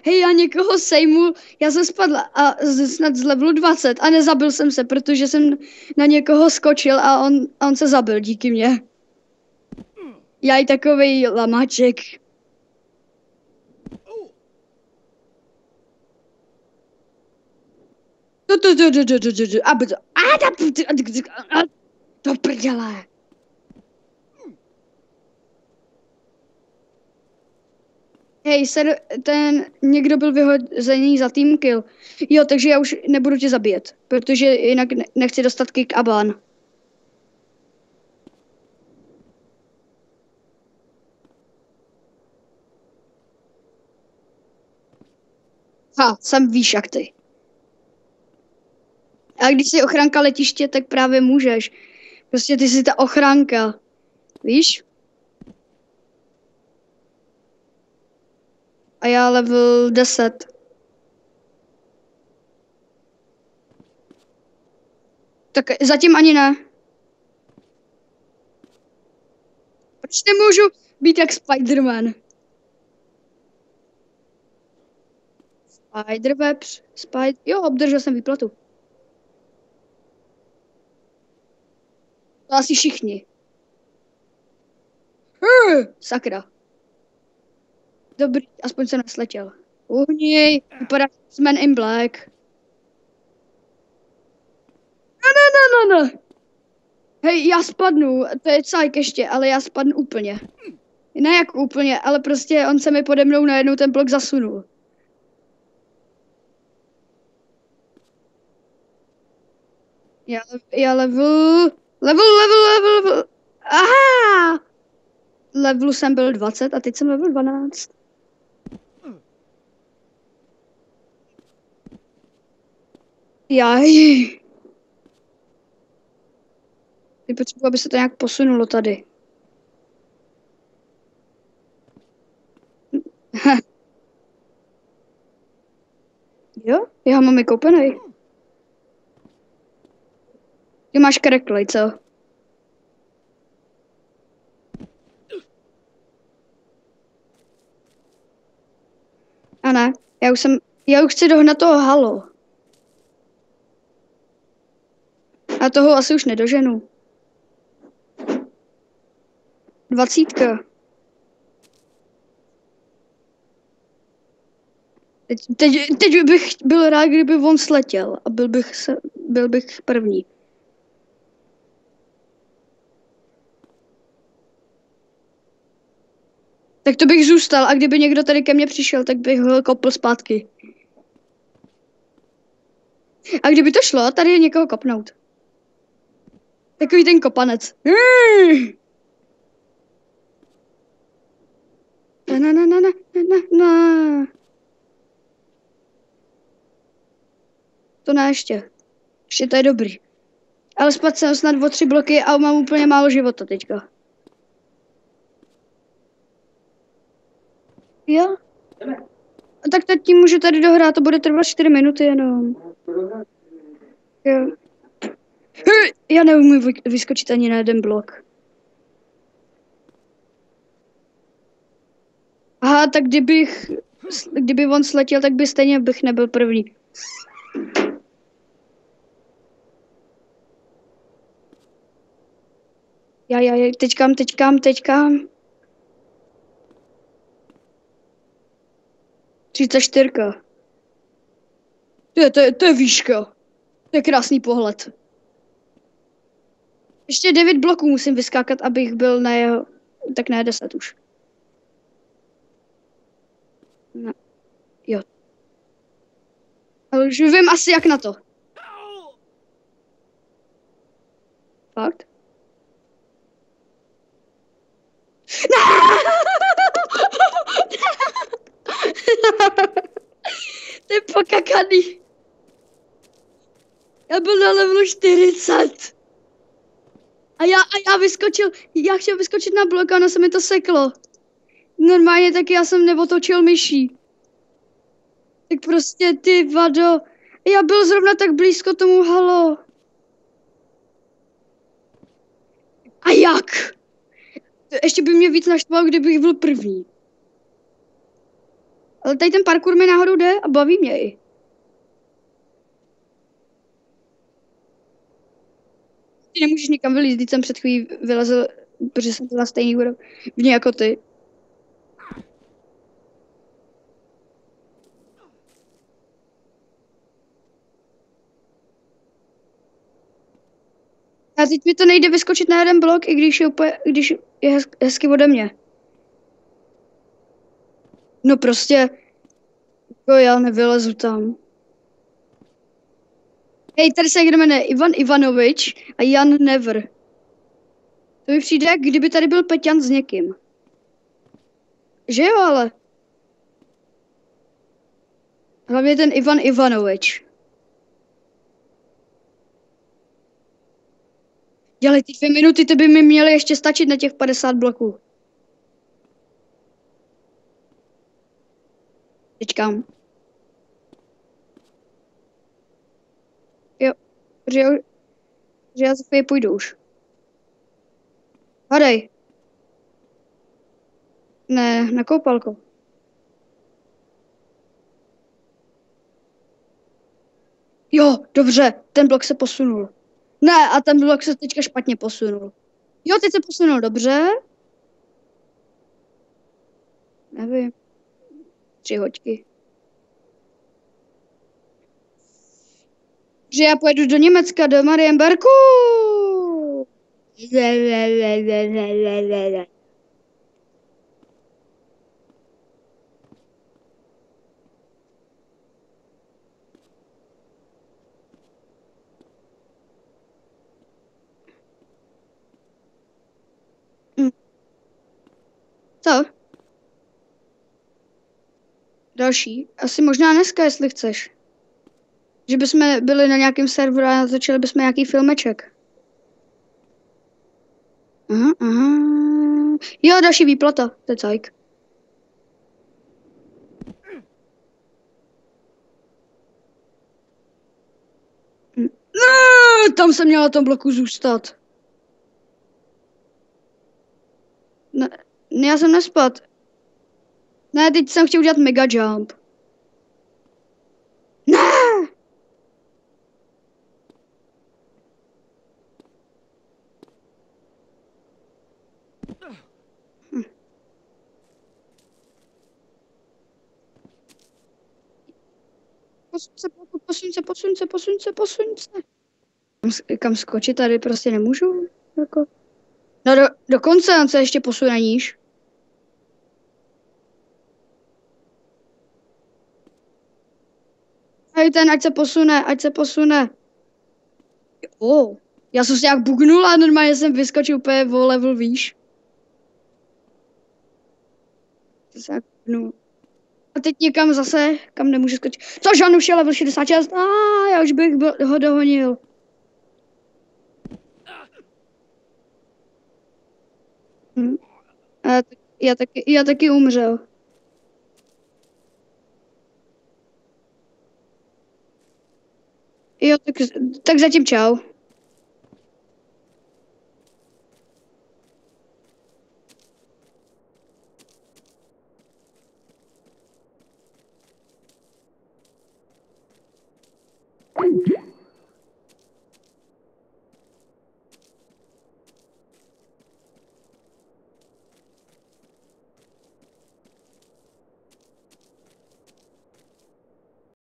Hej, já někoho sejmu, já jsem spadla a snad z levelu 20 a nezabil jsem se, protože jsem na někoho skočil a on se zabil díky mně. Já i takovej lamáček. To prdele. Hej, ten někdo byl vyhozený za team kill. Jo, takže já už nebudu tě zabíjet, protože jinak nechci dostat kick a ban. Ha, jsem výš jak ty. A když jsi ochránka letiště, tak právě můžeš. Prostě ty jsi ta ochránka. Víš? A já level 10. Tak zatím ani ne. Proč nemůžu být jak Spider-Man? Spider-Webs, jo, obdržel jsem výplatu. To asi všichni. Sakra. Dobrý, aspoň se nesletěl. Uhněj, vypadá Man in Black. No. Hej, já spadnu, to je cajk ještě, ale já spadnu úplně. Ne jak úplně, ale prostě on se mi pode mnou najednou ten blok zasunul. Já level. Aha! Levelu jsem byl 20 a teď jsem level 12. Jaj. Ty potřebuji, aby se to nějak posunulo tady. Jo? Já mám i koupenej. Ty máš kreklej, co? A ne, já už chci dohnat toho halo. A toho asi už nedoženu. 20. Teď bych byl rád, kdyby on sletěl a byl bych první. Tak to bych zůstal a kdyby někdo tady ke mně přišel, tak bych ho kopl zpátky. A kdyby to šlo, tady je někoho kopnout. Takový ten kopanec. Na. To ne ještě. Ještě to je dobrý. Ale spadl jsem snad o 3 bloky a mám úplně málo života teďka. Jo? Tak teď tím můžu tady dohrát, to bude trvat 4 minuty jenom. Jo. Já neumím vyskočit ani na jeden blok. Aha, tak kdyby on sletěl, tak by stejně bych nebyl první. Já, teďkám. 34. To je výška. To je krásný pohled. Ještě 9 bloků musím vyskákat, abych byl na jeho... Tak ne 10 už. No. Jo. Ale už vím asi jak na to. Fakt? To je pokakaný. Já byl na levelu 40. A já chtěl vyskočit na blok a ono se mi to seklo. Normálně taky já jsem neotočil myší. Tak prostě ty vado. Já byl zrovna tak blízko tomu halo. A jak? Ještě by mě víc naštvalo, kdybych byl první. Ale tady ten parkour mi náhodou jde a baví mě i. Ty nemůžeš nikam vylít, když jsem před chvílí vylezl, protože jsem byla stejný úrovni jako ty. A teď mi to nejde vyskočit na jeden blok, i když je hezky ode mě. No prostě, jako já nevylezu tam. Hej, tady se někdo jmenuje Ivan Ivanovič a Jan Never. To mi přijde, jak kdyby tady byl Peťan s někým. Že jo, ale. Hlavně ten Ivan Ivanovič. Dělej ty 2 minuty, ty by mi měly ještě stačit na těch 50 bloků. Teďkám. Jo, že já za chvíli půjdu už. Hadej. Ne, na koupalku. Jo, dobře, ten blok se posunul. Ne, a ten blok se teďka špatně posunul. Jo, teď se posunul dobře. Nevím. 3 hoďky. Že já pojedu do Německa, do Marienbergu. Co? Další? Asi možná dneska, jestli chceš. Že bychom byli na nějakém serveru a natočili bychom nějaký filmeček. Aha, aha. Jo, další výplata, to je cajk. Tam jsem měla na tom bloku zůstat. Ne, já jsem nespad. Ne, teď jsem chtěl udělat mega jump. Ne! Posuň se. Kam skočit tady prostě nemůžu. Jako. No dokonce on se ještě posune níž. Hej ten, ať se posune. Jo, já jsem se nějak bugnul a normálně jsem vyskočil úplně o level výš. A teď někam zase, kam nemůžu skočit. Co, Žan už je level 66? Já už bych ho dohonil. Já taky umřel. Jo, tak zatím čau.